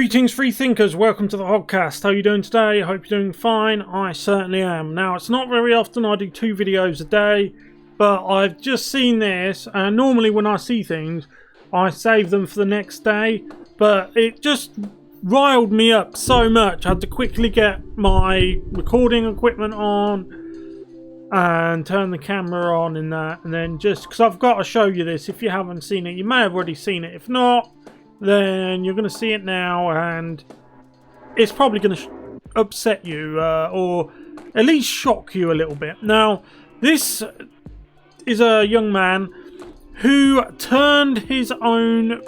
Greetings, free thinkers. Welcome to the Hoggcast. How are you doing today? I hope you're doing fine. I certainly am. Now, it's not very often I do 2 videos a day, but I've just seen this, and normally when I see things, I save them for the next day, but it just riled me up so much. I had to quickly get my recording equipment on and turn the camera on and that, and then just, because I've got to show you this. If you haven't seen it, you may have already seen it. If not, then you're going to see it now, and it's probably going to upset you, or at least shock you a little bit. Now, this is a young man who turned his own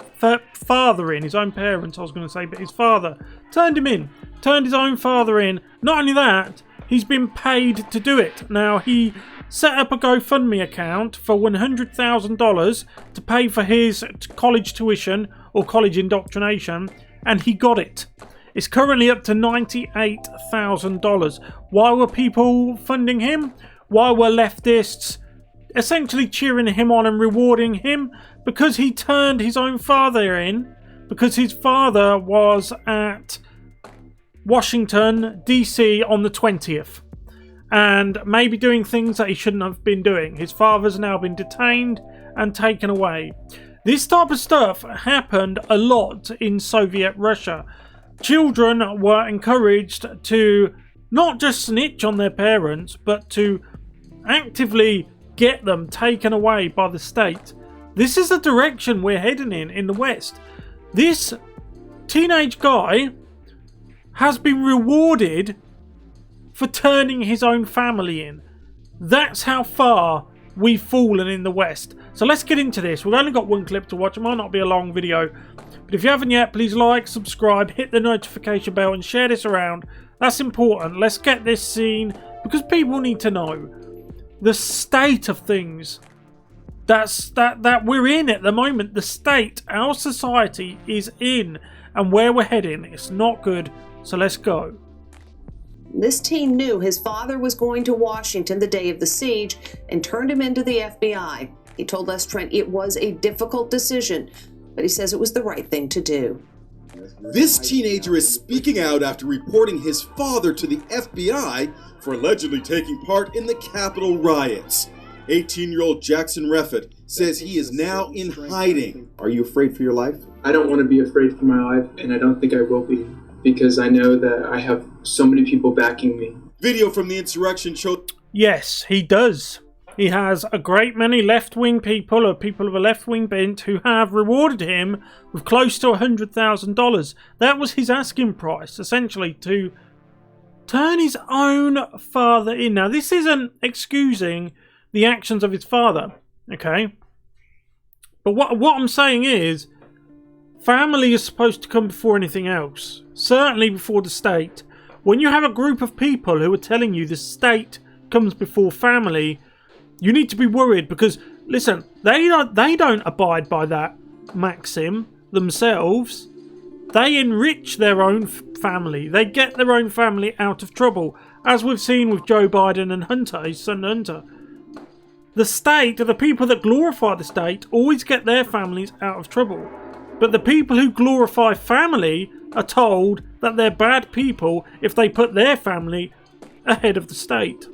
father in, his own parents, I was going to say, but his father turned his own father in. Not only that, he's been paid to do it. Now, he set up a GoFundMe account for $100,000 to pay for his college tuition or college indoctrination, and he got it. It's currently up to $98,000. Why were people funding him? Why were leftists essentially cheering him on and rewarding him? Because he turned his own father in, because his father was at Washington, D.C. on the 20th. And maybe doing things that he shouldn't have been doing. His father's now been detained and taken away. This type of stuff happened a lot in Soviet Russia. Children were encouraged to not just snitch on their parents, but to actively get them taken away by the state. This is the direction we're heading in the West. This teenage guy has been rewarded for turning his own family in. That's how far we've fallen in the West. So let's get into this. We've only got one clip to watch. It might not be a long video, but if you haven't yet, please like, subscribe, hit the notification bell and share this around. That's important. Let's get this seen, because people need to know the state of things that we're in at the moment. The state our society is in and where we're heading. It's not good. So let's go. This teen knew his father was going to Washington the day of the siege and turned him into the FBI. He told Les Trent it was a difficult decision, but he says it was the right thing to do. This teenager is speaking out after reporting his father to the FBI for allegedly taking part in the Capitol riots. 18-year-old Jackson Reffitt says he is now in hiding. Are you afraid for your life? I don't want to be afraid for my life, and I don't think I will be, because I know that I have so many people backing me. Video from the insurrection showed... Yes, he does. He has a great many left-wing people, or people of a left-wing bent, who have rewarded him with close to $100,000. That was his asking price, essentially, to turn his own father in. Now, this isn't excusing the actions of his father, okay? But what I'm saying is, family is supposed to come before anything else. Certainly before the state. When you have a group of people who are telling you the state comes before family, you need to be worried, because, listen, they don't abide by that maxim themselves. They enrich their own family. They get their own family out of trouble, as we've seen with Joe Biden and Hunter, his son Hunter. The state, or the people that glorify the state, always get their families out of trouble. But the people who glorify family are told that they're bad people if they put their family ahead of the state.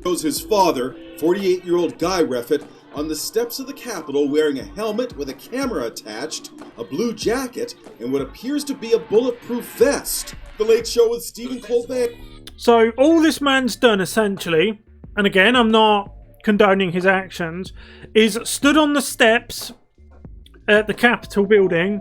Shows his father, 48-year-old Guy Reffitt, on the steps of the Capitol wearing a helmet with a camera attached, a blue jacket, and what appears to be a bulletproof vest. The Late Show with Stephen Colbert. So all this man's done, essentially, and again, I'm not condoning his actions, is stood on the steps at the Capitol building.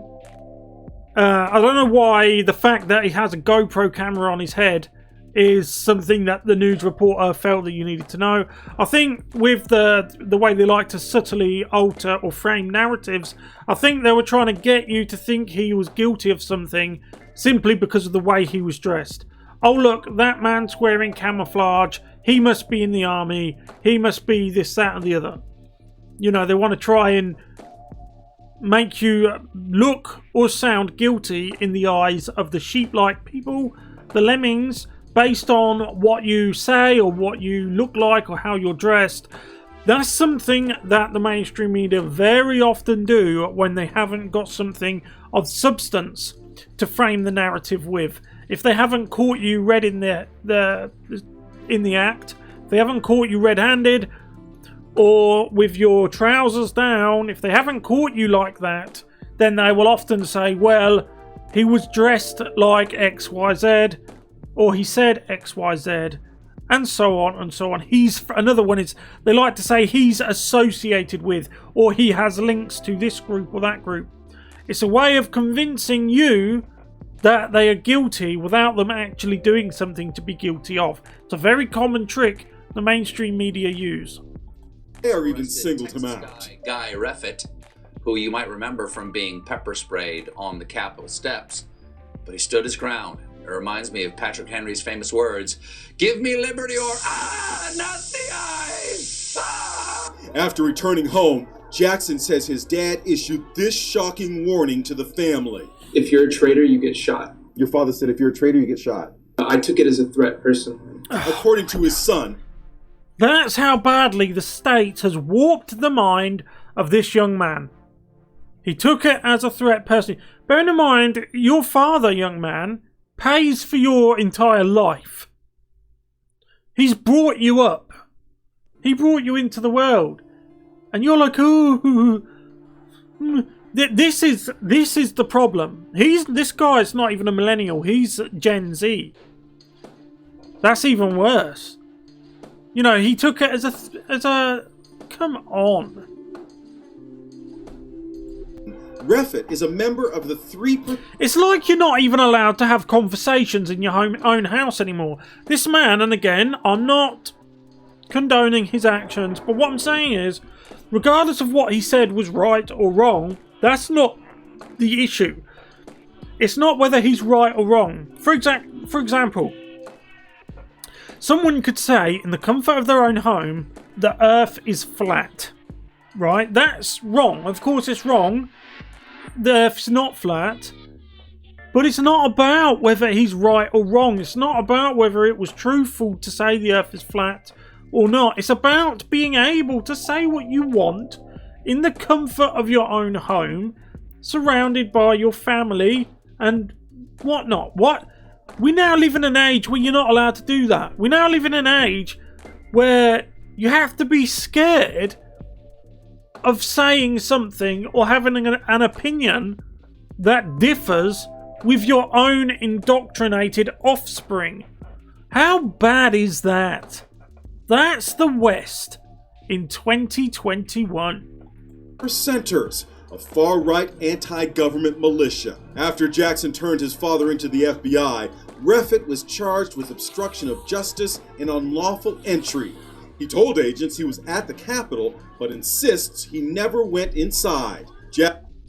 I don't know why the fact that he has a GoPro camera on his head is something that the news reporter felt that you needed to know. I think with the way they like to subtly alter or frame narratives, I think they were trying to get you to think he was guilty of something simply because of the way he was dressed. Oh look, that man's wearing camouflage, he must be in the army, he must be this, that and the other. You know, they want to try and make you look or sound guilty in the eyes of the sheep-like people, the lemmings, based on what you say or what you look like or how you're dressed. That's something that the mainstream media very often do when they haven't got something of substance. to frame the narrative with. If they haven't caught you red in the act, if they haven't caught you red-handed or with your trousers down, if they haven't caught you like that, then they will often say, well, he was dressed like XYZ, or he said XYZ, and so on and so on. Another one is, they like to say he's associated with, or he has links to this group or that group. It's a way of convincing you that they are guilty without them actually doing something to be guilty of. It's a very common trick the mainstream media use. Or even singled him out. Guy Reffitt, who you might remember from being pepper sprayed on the Capitol steps. But he stood his ground. It reminds me of Patrick Henry's famous words, "Give me liberty or not the eye!" After returning home, Jackson says his dad issued this shocking warning to the family. If you're a traitor, you get shot. Your father said if you're a traitor, you get shot. I took it as a threat personally. According to his son, that's how badly the state has warped the mind of this young man. He took it as a threat personally. Bear in mind, your father, young man, pays for your entire life. He's brought you up. He brought you into the world. And you're like, ooh. This is the problem. This guy's not even a millennial. He's Gen Z. That's even worse. You know, he took it as a come on. Reffitt is a member of the 3%. It's like you're not even allowed to have conversations in your own house anymore. This man, and again, I'm not condoning his actions, but what I'm saying is, regardless of what he said was right or wrong, that's not the issue. It's not whether he's right or wrong. For example, someone could say, in the comfort of their own home, the earth is flat. Right? That's wrong. Of course it's wrong. The earth's not flat. But it's not about whether he's right or wrong. It's not about whether it was truthful to say the earth is flat or not. It's about being able to say what you want in the comfort of your own home, surrounded by your family and whatnot. We now live in an age where you're not allowed to do that. We now live in an age where you have to be scared of saying something or having an opinion that differs with your own indoctrinated offspring. How bad is that? That's the West in 2021. Percenters, a far-right anti-government militia. After Jackson turned his father into the FBI, Reffitt was charged with obstruction of justice and unlawful entry. He told agents he was at the Capitol, but insists he never went inside.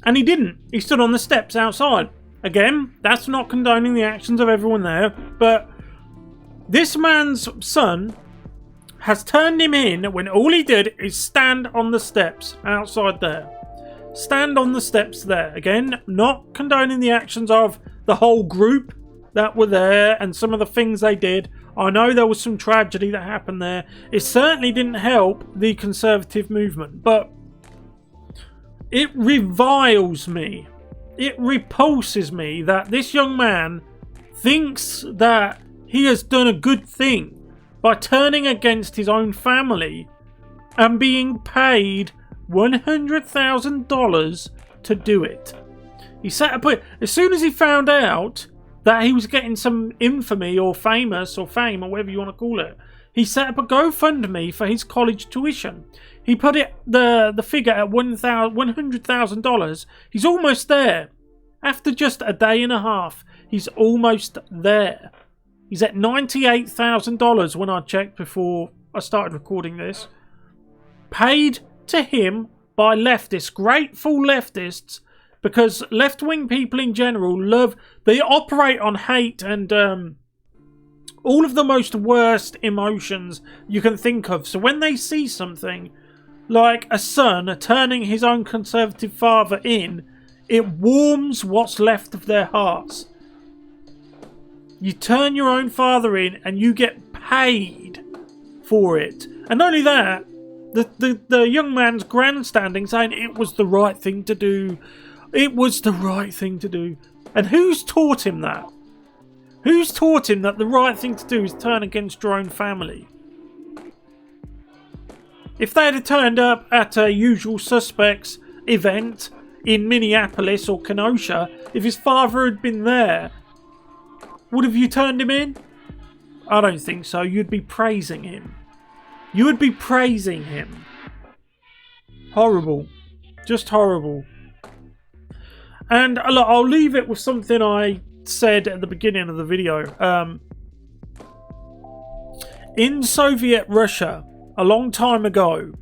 And he didn't. He stood on the steps outside. Again, that's not condoning the actions of everyone there, but this man's son has turned him in when all he did is stand on the steps outside there. Stand on the steps there. Again, not condoning the actions of the whole group that were there and some of the things they did. I know there was some tragedy that happened there. It certainly didn't help the conservative movement, but it reviles me. It repulses me that this young man thinks that he has done a good thing by turning against his own family and being paid $100,000 to do it. He set up as soon as he found out that he was getting some infamy or famous or fame or whatever you want to call it, he set up a GoFundMe for his college tuition. He put it the figure at $100,000. He's almost there. After just a day and a half, he's almost there. He's at $98,000 when I checked before I started recording this. Paid to him by leftists, grateful leftists, because left-wing people in general they operate on hate and all of the most worst emotions you can think of. So when they see something like a son turning his own conservative father in, it warms what's left of their hearts. You turn your own father in and you get paid for it. And not only that, the young man's grandstanding saying it was the right thing to do. It was the right thing to do. And who's taught him that? Who's taught him that the right thing to do is turn against your own family? If they had turned up at a Usual Suspects event in Minneapolis or Kenosha, if his father had been there, would have you turned him in? I don't think so. You'd be praising him. You would be praising him. Horrible. Just horrible. And look, I'll leave it with something I said at the beginning of the video. In Soviet Russia, a long time ago,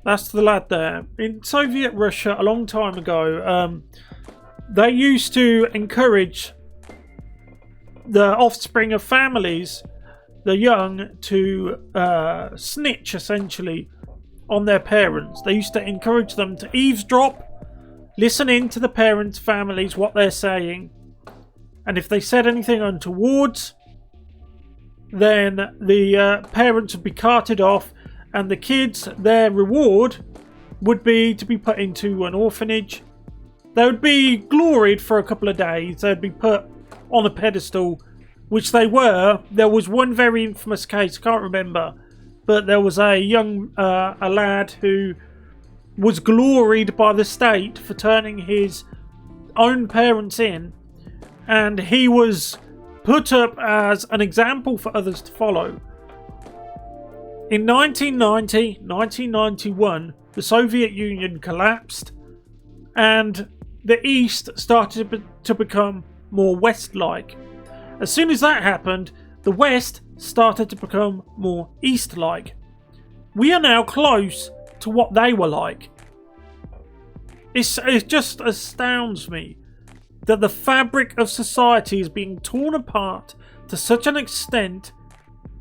that's the lad there. In Soviet Russia, a long time ago, they used to encourage the offspring of families, the young, to snitch, essentially, on their parents. They used to encourage them to eavesdrop, listen in to the parents' families, what they're saying, and if they said anything untoward, then the parents would be carted off, and the kids, their reward would be to be put into an orphanage. They would be gloried for a couple of days. They'd be put on a pedestal, which they were. There was one very infamous case, I can't remember, but there was a young a lad who was gloried by the state for turning his own parents in, and he was put up as an example for others to follow. In 1990, 1991, the Soviet Union collapsed, and the East started to become more West-like. As soon as that happened, the West started to become more East-like. We are now close to what they were like. It just astounds me that the fabric of society is being torn apart to such an extent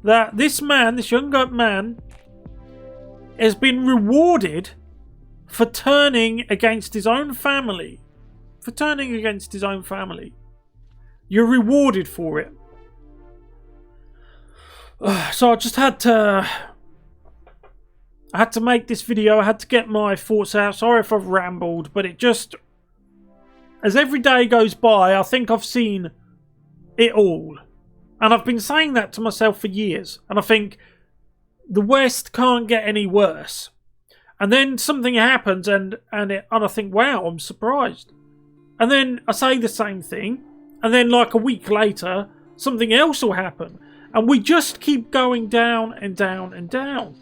that this man, this young man, has been rewarded for turning against his own family. For turning against his own family. You're rewarded for it. So I just had to make this video. I had to get my thoughts out. Sorry if I've rambled, but it just, as every day goes by, I think I've seen it all. And I've been saying that to myself for years. And I think the West can't get any worse. And then something happens and I think, wow, I'm surprised. And then I say the same thing. And then like a week later, something else will happen. And we just keep going down and down and down.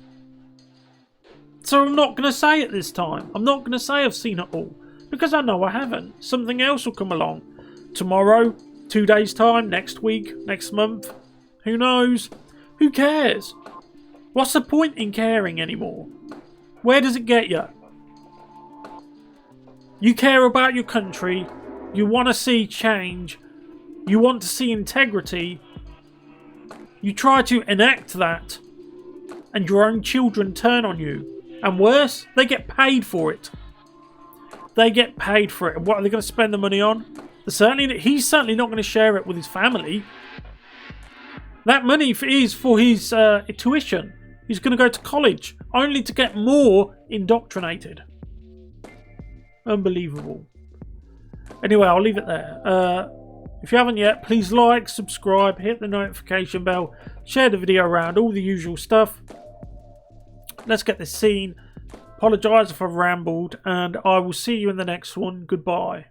So I'm not going to say it this time. I'm not going to say I've seen it all. Because I know I haven't. Something else will come along. Tomorrow, 2 days' time, next week, next month. Who knows? Who cares? What's the point in caring anymore? Where does it get you? You care about your country. You want to see change. You want to see integrity. You try to enact that. And your own children turn on you. And worse, they get paid for it. They get paid for it. And what are they going to spend the money on? He's certainly not going to share it with his family. That money is for his tuition. He's going to go to college, only to get more indoctrinated. Unbelievable. Anyway, I'll leave it there. If you haven't yet, please like, subscribe, hit the notification bell, share the video around, all the usual stuff. Let's get this seen. Apologise if I've rambled, and I will see you in the next one. Goodbye.